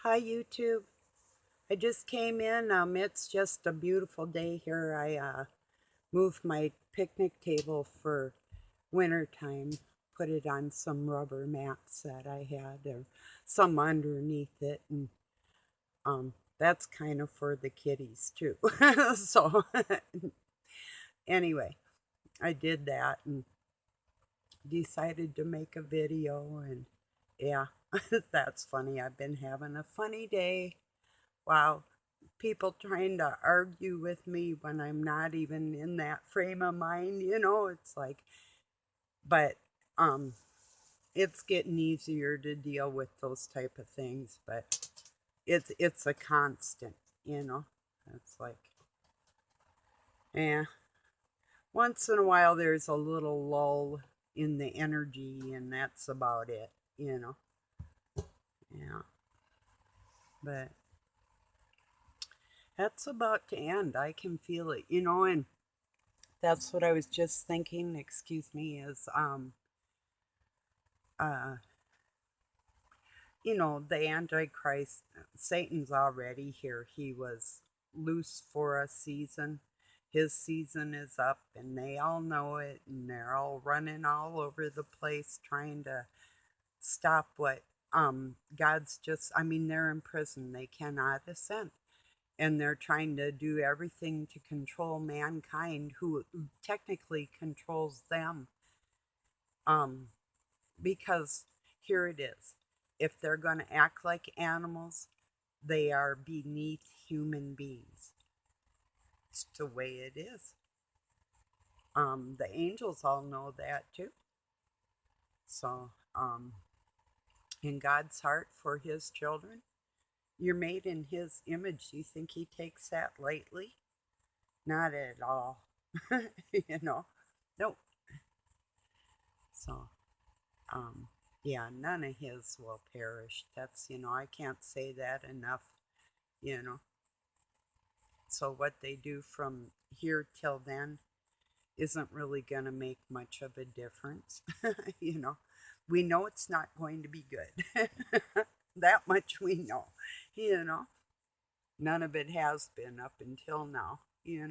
Hi YouTube. I just came in. It's just a beautiful day here. I moved my picnic table for winter time, put it on some rubber mats that I had, or some underneath it, and that's kind of for the kitties too. So anyway, I did that and decided to make a video, and yeah, that's funny. I've been having a funny day. Wow, people trying to argue with me when I'm not even in that frame of mind. It's like, but um it's getting easier to deal with those type of things, but it's a constant. It's like, yeah, once in a while there's a little lull in the energy, and that's about it. Yeah, but that's about to end. I can feel it. And that's what I was just thinking, excuse me, is uh the Antichrist, Satan's already here. He was loose for a season. His season is up, and they all know it, and they're all running all over the place trying to stop what God's just, I mean, they're in prison. They cannot ascend. And they're trying to do everything to control mankind, who technically controls them. Um, because here it is. If they're going to act like animals, they are beneath human beings. It's the way it is. The angels all know that too. So, in God's heart for his children, you're made in his image. Do you think he takes that lightly? Not at all. you know, nope. So, um, yeah, none of his will perish. I can't say that enough, you know. So what they do from here till then isn't really going to make much of a difference. you know, we know it's not going to be good. That much we know, you know. None of it has been up until now. Yeah.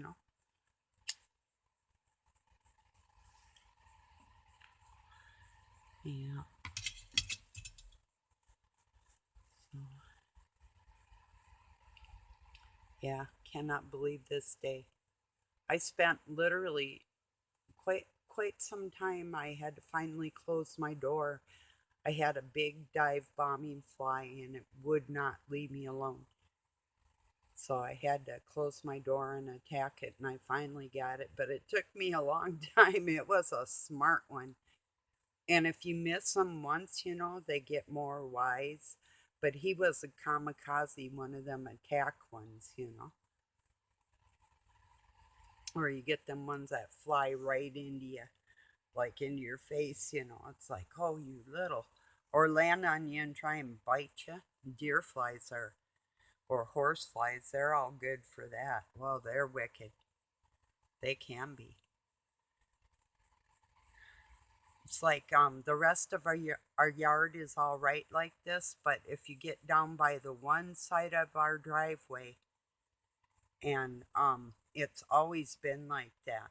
So, yeah, cannot believe this day. I spent literally quite some time. I had to finally close my door. I had a big dive bombing fly, and it would not leave me alone. So I had to close my door and attack it, and I finally got it. But it took me a long time. It was a smart one. And if you miss them once, they get more wise. But he was a kamikaze, one of them attack ones. Or you get them ones that fly right into you, like into your face. It's like, oh, you little. Or land on you and try and bite you. Deer flies are, or horse flies, they're all good for that. Well, they're wicked. They can be. It's like the rest of our yard is all right like this, but if you get down by the one side of our driveway, and it's always been like that,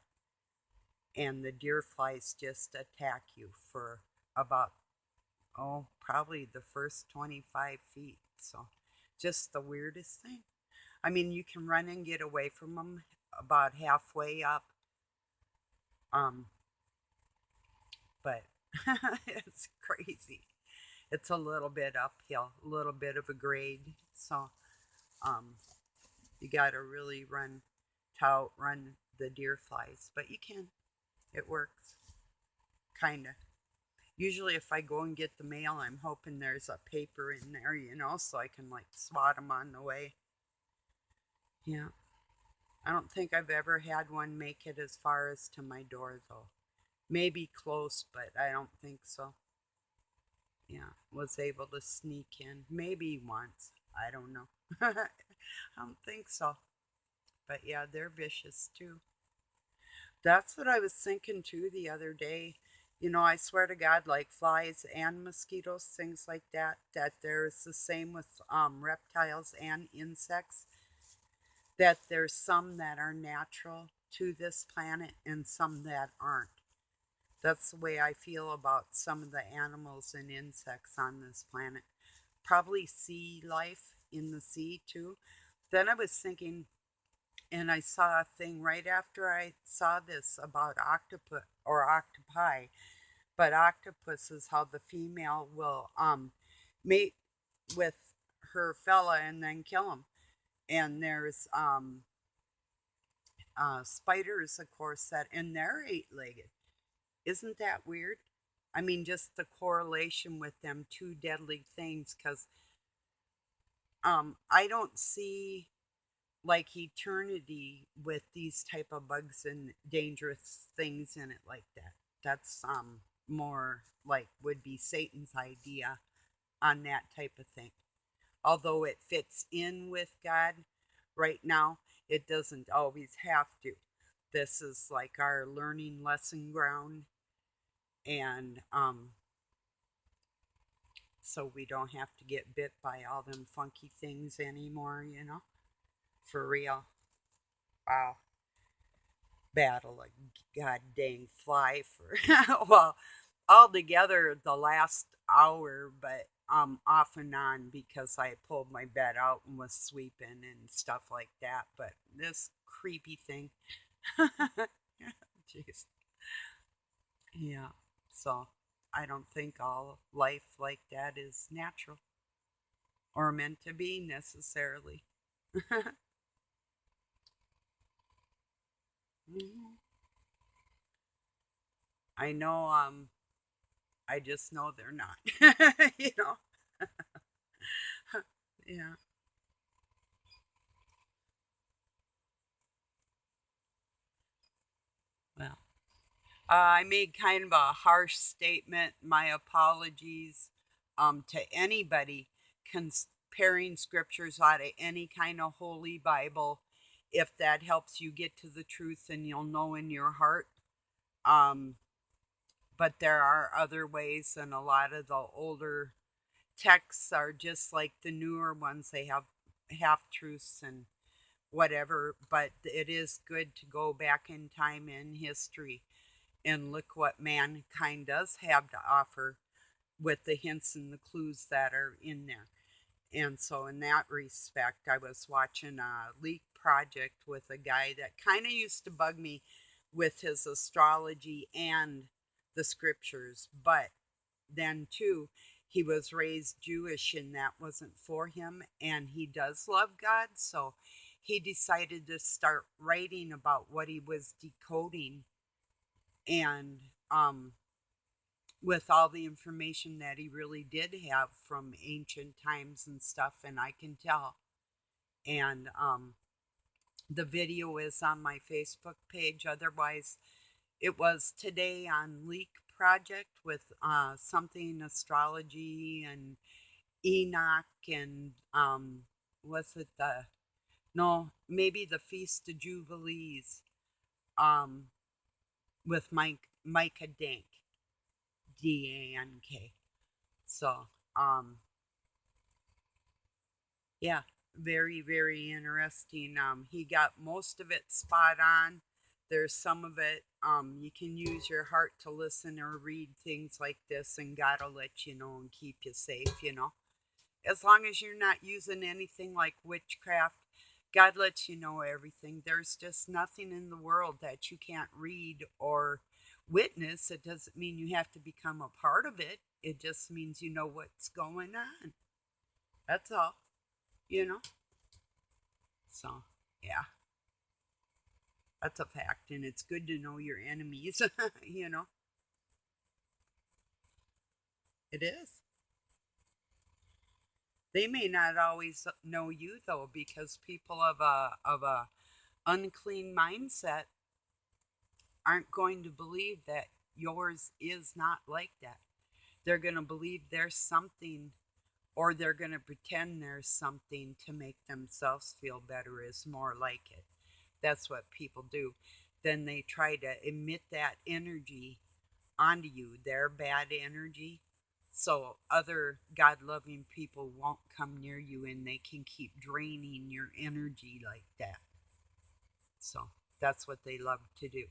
and the deer flies just attack you for about, oh, probably the first 25 feet. So just the weirdest thing. I mean, you can run and get away from them about halfway up, um, but it's crazy. It's a little bit uphill, a little bit of a grade. So um, you got to really run the deer flies, but you can. It works, kind of. Usually, if I go and get the mail, I'm hoping there's a paper in there, so I can like swat them on the way. Yeah. I don't think I've ever had one make it as far as to my door, though. Maybe close, but I don't think so. Yeah, was able to sneak in. Maybe once. I don't know. I don't think so. But yeah, they're vicious too. That's what I was thinking too the other day. I swear to God, like flies and mosquitoes, things like that, that there's the same with reptiles and insects, that there's some that are natural to this planet and some that aren't. That's the way I feel about some of the animals and insects on this planet. Probably sea life in the sea too. Then I was thinking, and I saw a thing right after I saw this about octopus or octopi, but octopus is how the female will mate with her fella and then kill him. And there's spiders, of course, that and they're eight-legged. Isn't that weird? I mean, just the correlation with them two deadly things, because I don't see like eternity with these type of bugs and dangerous things in it like that. That's more like would be Satan's idea on that type of thing. Although it fits in with God right now, it doesn't always have to. This is like our learning lesson ground, and so we don't have to get bit by all them funky things anymore. For real. Wow. Battle a god dang fly for well, altogether the last hour, but off and on because I pulled my bed out and was sweeping and stuff like that. But this creepy thing, jeez, yeah. So I don't think all life like that is natural or meant to be necessarily. Mhm. I know. I just know they're not. you know. Yeah. Well, I made kind of a harsh statement. My apologies to anybody comparing scriptures out of any kind of holy Bible. If that helps you get to the truth, and you'll know in your heart. Um, but there are other ways, and a lot of the older texts are just like the newer ones. They have half truths and whatever, but it is good to go back in time in history and look what mankind does have to offer with the hints and the clues that are in there. And so, in that respect, I was watching a leak project with a guy that kind of used to bug me with his astrology and the scriptures, but then too, he was raised Jewish and that wasn't for him, and he does love God, so he decided to start writing about what he was decoding, and with all the information that he really did have from ancient times and stuff, and I can tell. And the video is on my Facebook page. Otherwise, it was today on Leak Project with something astrology and Enoch and was it the no maybe the Feast of Jubilees um with Micah Dank, Dank. So yeah, very, very interesting. He got most of it spot on. There's some of it, you can use your heart to listen or read things like this, and God will let you know and keep you safe. As long as you're not using anything like witchcraft, God lets you know everything. There's just nothing in the world that you can't read or witness. It doesn't mean you have to become a part of it, it just means you know what's going on. That's all, you know? So, yeah, that's a fact. And it's good to know your enemies, you know? It is. They may not always know you though, because people of a unclean mindset aren't going to believe that yours is not like that. They're going to believe there's something, or they're going to pretend there's something to make themselves feel better, is more like it. That's what people do. Then they try to emit that energy onto you, their bad energy. So other God loving people won't come near you and they can keep draining your energy like that. So that's what they love to do.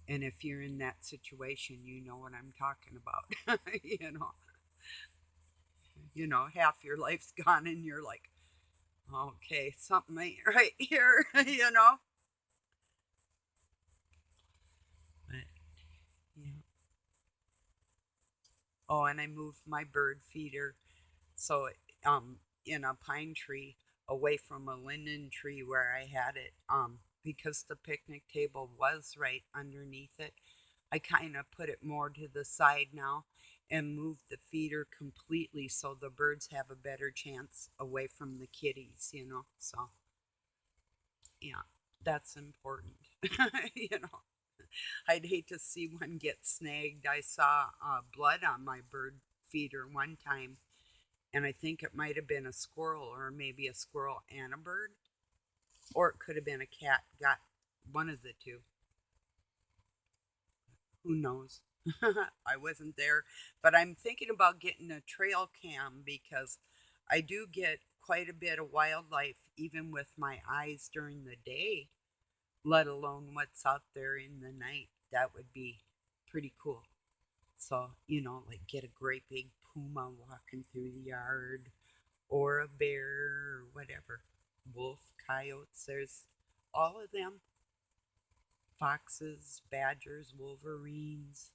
And if you're in that situation, you know what I'm talking about. Half your life's gone and you're like, okay, something ain't right here, you know? But, yeah. Oh, and I moved my bird feeder so in a pine tree away from a linden tree where I had it because the picnic table was right underneath it. I kind of put it more to the side now and moved the feeder completely so the birds have a better chance away from the kitties. So, yeah, that's important. you know, I'd hate to see one get snagged. I saw blood on my bird feeder one time, and I think it might have been a squirrel or maybe a squirrel and a bird, or it could have been a cat. Got one of the two. Who knows? I wasn't there, but I'm thinking about getting a trail cam because I do get quite a bit of wildlife even with my eyes during the day, let alone what's out there in the night. That would be pretty cool. So, like get a great big puma walking through the yard or a bear or whatever. Wolf, coyotes, there's all of them. Foxes, badgers, wolverines,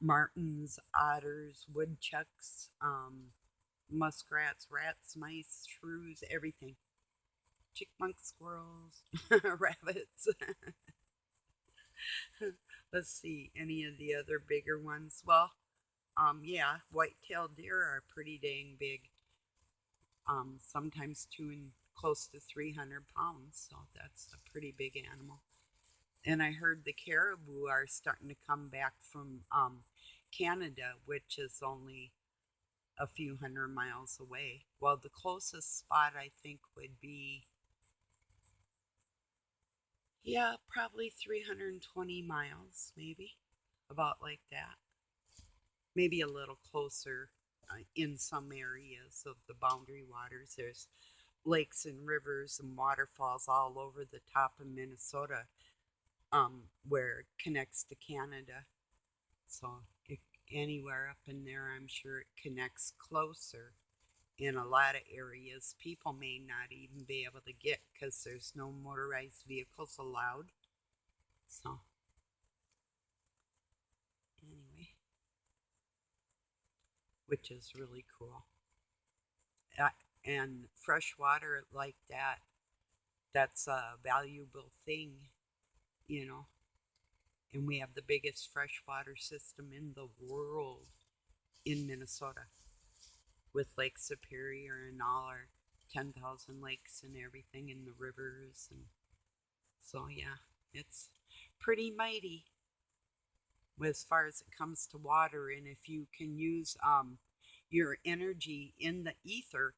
martins, otters, woodchucks, muskrats, rats, mice, shrews, everything. Chipmunk, squirrels, rabbits. Let's see, any of the other bigger ones? Well, yeah, white-tailed deer are pretty dang big. Sometimes two and close to 300 pounds, so that's a pretty big animal. And I heard the caribou are starting to come back from Canada, which is only a few hundred miles away. Well, the closest spot I think would be, yeah, probably 320 miles, maybe, about like that. Maybe a little closer in some areas of the boundary waters. There's lakes and rivers and waterfalls all over the top of Minnesota where it connects to Canada. So anywhere up in there, I'm sure it connects closer. In a lot of areas, people may not even be able to get because there's no motorized vehicles allowed. So, anyway, which is really cool. Uh, and fresh water like that, that's a valuable thing, you know. And we have the biggest freshwater system in the world in Minnesota with Lake Superior and all our 10,000 lakes and everything in the rivers. And so, yeah, it's pretty mighty as far as it comes to water. And if you can use your energy in the ether,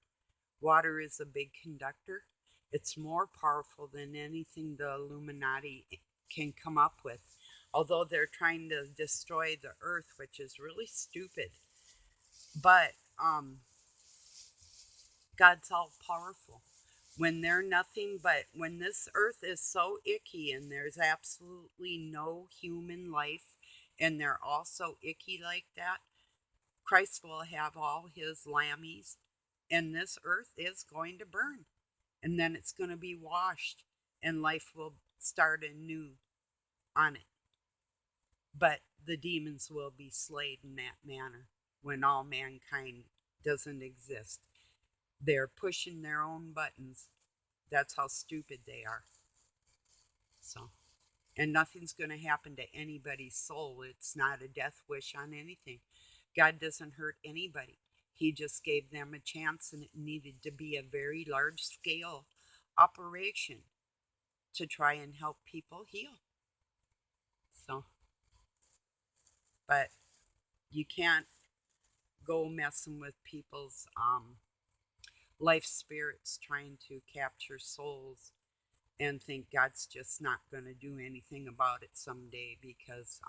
water is a big conductor. It's more powerful than anything the Illuminati can come up with. Although they're trying to destroy the earth, which is really stupid. But God's all powerful. When they're nothing but, when this earth is so icky and there's absolutely no human life and they're all so icky like that, Christ will have all his lammies and this earth is going to burn. And then it's going to be washed and life will start anew on it. But the demons will be slayed in that manner when all mankind doesn't exist. They're pushing their own buttons. That's how stupid they are. So, and nothing's going to happen to anybody's soul. It's not a death wish on anything. God doesn't hurt anybody. He just gave them a chance, and it needed to be a very large scale operation to try and help people heal. So, but you can't go messing with people's life spirits trying to capture souls and think God's just not going to do anything about it someday because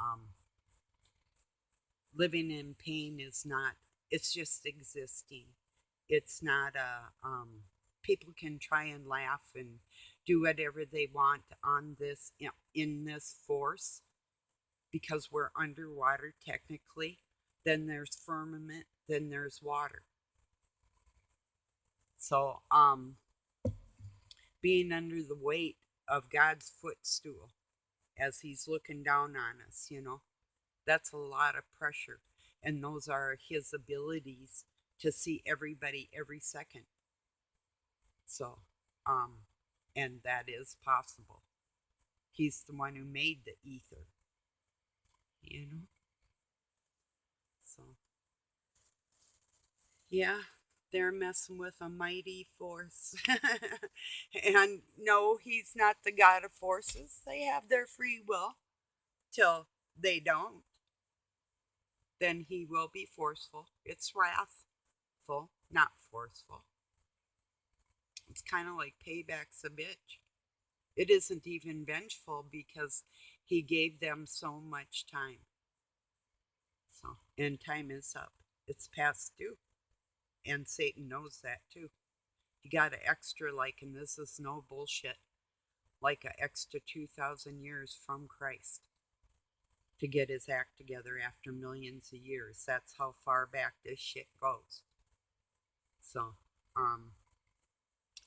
living in pain is not, it's just existing. It's not a, people can try and laugh and do whatever they want on this, in this force because we're underwater technically. Then there's firmament, then there's water. So, being under the weight of God's footstool as He's looking down on us, that's a lot of pressure. And those are His abilities to see everybody every second. So, and that is possible. He's the one who made the ether, you know? So, yeah, they're messing with a mighty force. And no, He's not the God of forces. They have their free will till they don't. Then He will be forceful. It's wrathful, not forceful. It's kind of like payback's a bitch. It isn't even vengeful because He gave them so much time. So, and time is up. It's past due. And Satan knows that too. He got an extra, like, and this is no bullshit, like an extra 2,000 years from Christ to get his act together after millions of years. That's how far back this shit goes. So,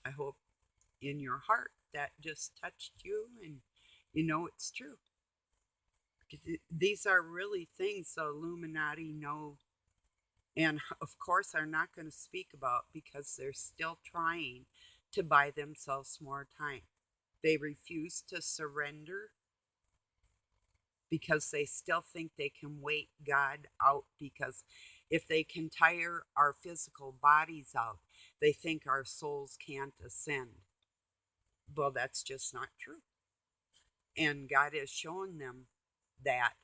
I hope in your heart that just touched you and you know it's true. These are really things the Illuminati know and, of course, are not going to speak about because they're still trying to buy themselves more time. They refuse to surrender because they still think they can wait God out, because if they can tire our physical bodies out, they think our souls can't ascend. Well, that's just not true. And God has shown them that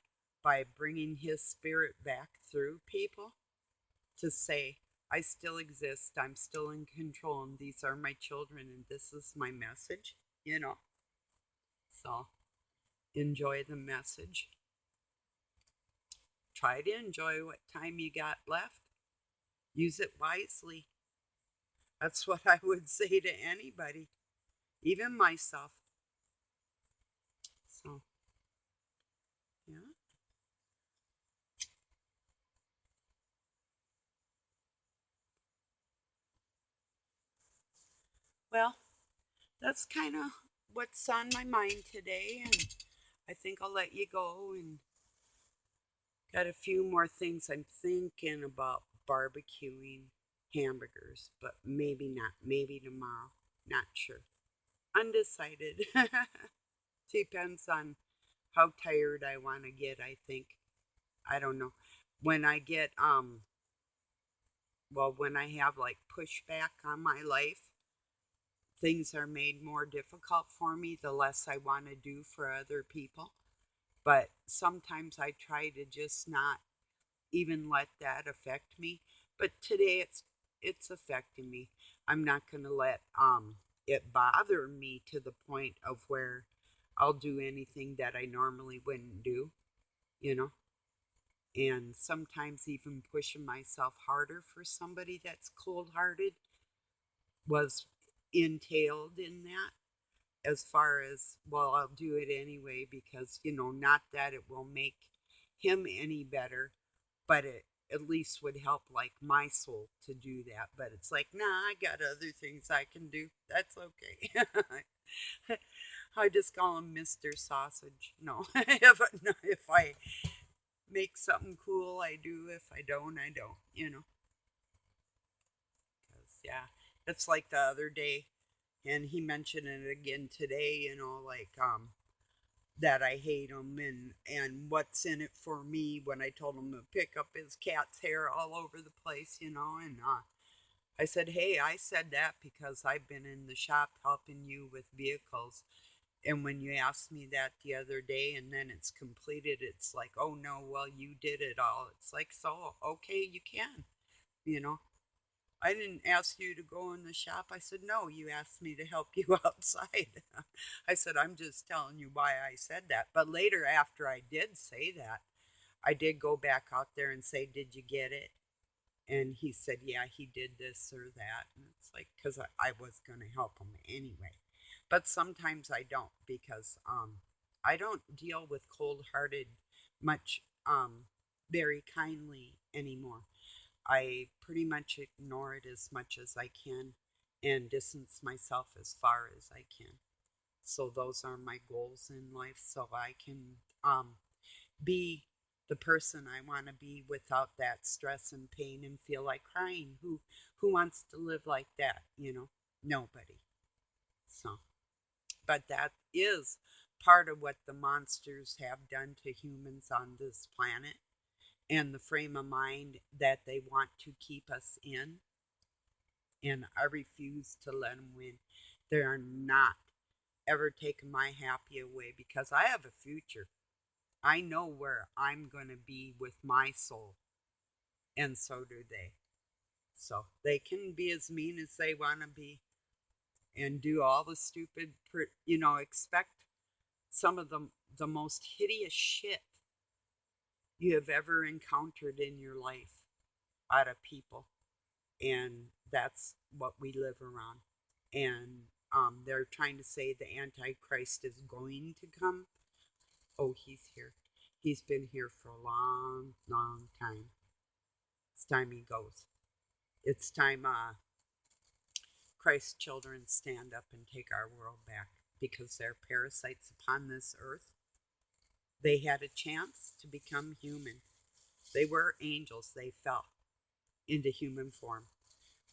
by bringing His Spirit back through people to say, I still exist, I'm still in control, and these are my children, and this is my message. So enjoy the message. Try to enjoy what time you got left. Use it wisely. That's what I would say to anybody, even myself. So, yeah. Well, that's kind of what's on my mind today, and I think I'll let you go. And got a few more things I'm thinking about barbecuing hamburgers, but maybe not. Maybe tomorrow. Not sure. Undecided. Depends on how tired I want to get, I think. I don't know. When I get, when I have like pushback on my life, things are made more difficult for me, the less I want to do for other people. But sometimes I try to just not even let that affect me. But today it's affecting me. I'm not going to let it bother me to the point of where I'll do anything that I normally wouldn't do, you know. And sometimes even pushing myself harder for somebody that's cold-hearted was entailed in that, as far as, well, I'll do it anyway because, not that it will make him any better, but it at least would help like my soul to do that. But it's like, nah, I got other things I can do. That's okay. I just call him Mr. Sausage. No, if I make something cool, I do. If I don't, I don't. 'Cause, yeah, it's like the other day, and he mentioned it again today. Like that I hate him, and what's in it for me when I told him to pick up his cat's hair all over the place. And I said, hey, I said that because I've been in the shop helping you with vehicles. And when you asked me that the other day and then it's completed, it's like, oh no, well, you did it all. It's like, so, okay, you can, you know. I didn't ask you to go in the shop. I said, no, you asked me to help you outside. I said, I'm just telling you why I said that. But later, after I did say that, I did go back out there and say, did you get it? And he said, yeah, he did this or that. And it's like, because I was going to help him anyway. But sometimes I don't because I don't deal with cold hearted much very kindly anymore. I pretty much ignore it as much as I can and distance myself as far as I can. So those are my goals in life so I can be the person I want to be without that stress and pain and feel like crying. Who wants to live like that, you know? Nobody. So, but that is part of what the monsters have done to humans on this planet and the frame of mind that they want to keep us in. And I refuse to let them win. They are not ever taking my happy away because I have a future. I know where I'm going to be with my soul, and so do they. So they can be as mean as they want to be and do all the stupid, expect some of the most hideous shit you have ever encountered in your life out of people. And that's what we live around. And they're trying to say the Antichrist is going to come. Oh, he's here. He's been here for a long, long time. It's time he goes. It's time Christ's children stand up and take our world back because they're parasites upon this earth. They had a chance to become human. They were angels. They fell into human form,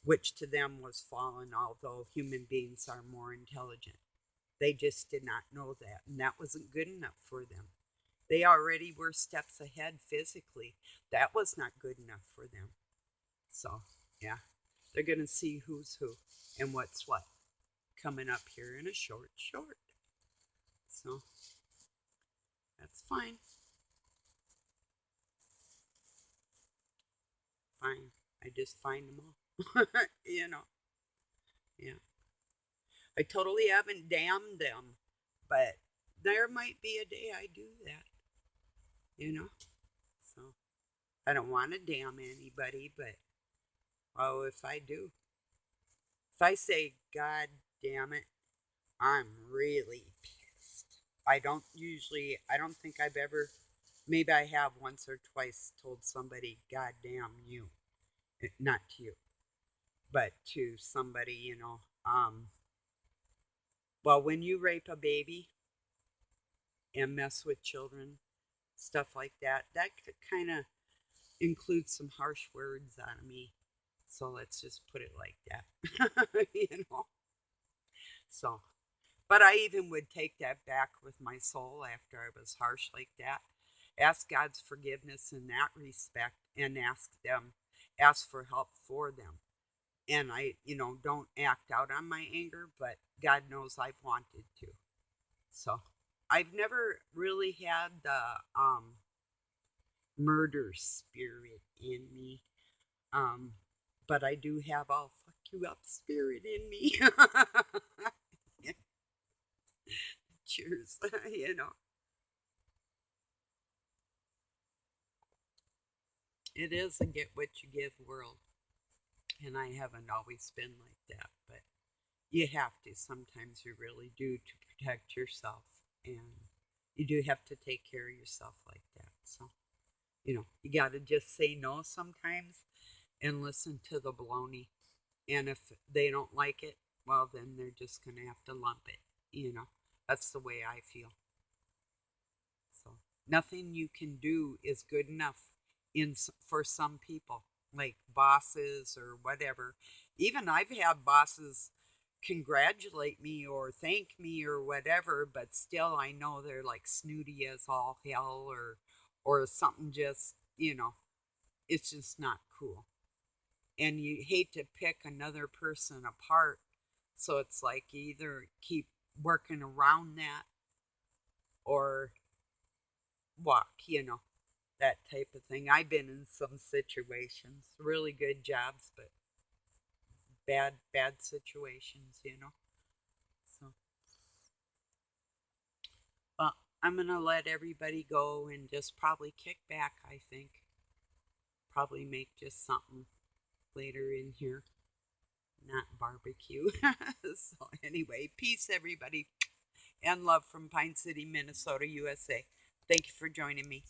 which to them was fallen, although human beings are more intelligent. They just did not know that, and that wasn't good enough for them. They already were steps ahead physically. That was not good enough for them. So, yeah, they're going to see who's who and what's what coming up here in a short. So, that's fine. Fine. I just find them all. you know, yeah. I totally haven't damned them, but there might be a day I do that, you know? So, I don't want to damn anybody, but, oh, if I do, if I say, God damn it, I'm really pissed. I don't think I've ever, maybe I have once or twice told somebody, God damn you. Not to you, but to somebody, well, when you rape a baby and mess with children, stuff like that, that kind of includes some harsh words out of me. So let's just put it like that, you know? So, but I even would take that back with my soul after I was harsh like that. Ask God's forgiveness in that respect and ask for help for them. And I, don't act out on my anger, but God knows I've wanted to. So I've never really had the murder spirit in me. Um, but I do have all fuck you up spirit in me. Cheers, It is a get what you give world. And I haven't always been like that, but you have to. Sometimes you really do to protect yourself. And you do have to take care of yourself like that. So, you got to just say no sometimes and listen to the baloney. And if they don't like it, well, then they're just going to have to lump it. That's the way I feel. So nothing you can do is good enough for some people, like bosses or whatever. Even I've had bosses congratulate me or thank me or whatever, but still I know they're like snooty as all hell or something just, it's just not cool. And you hate to pick another person apart. So it's like you either keep working around that or walk, that type of thing. I've been in some situations, really good jobs, but bad situations, So, well, I'm gonna let everybody go and just probably kick back. I think probably make just something later in here, not barbecue. So anyway, peace, everybody, and love from Pine City, Minnesota, USA. Thank you for joining me.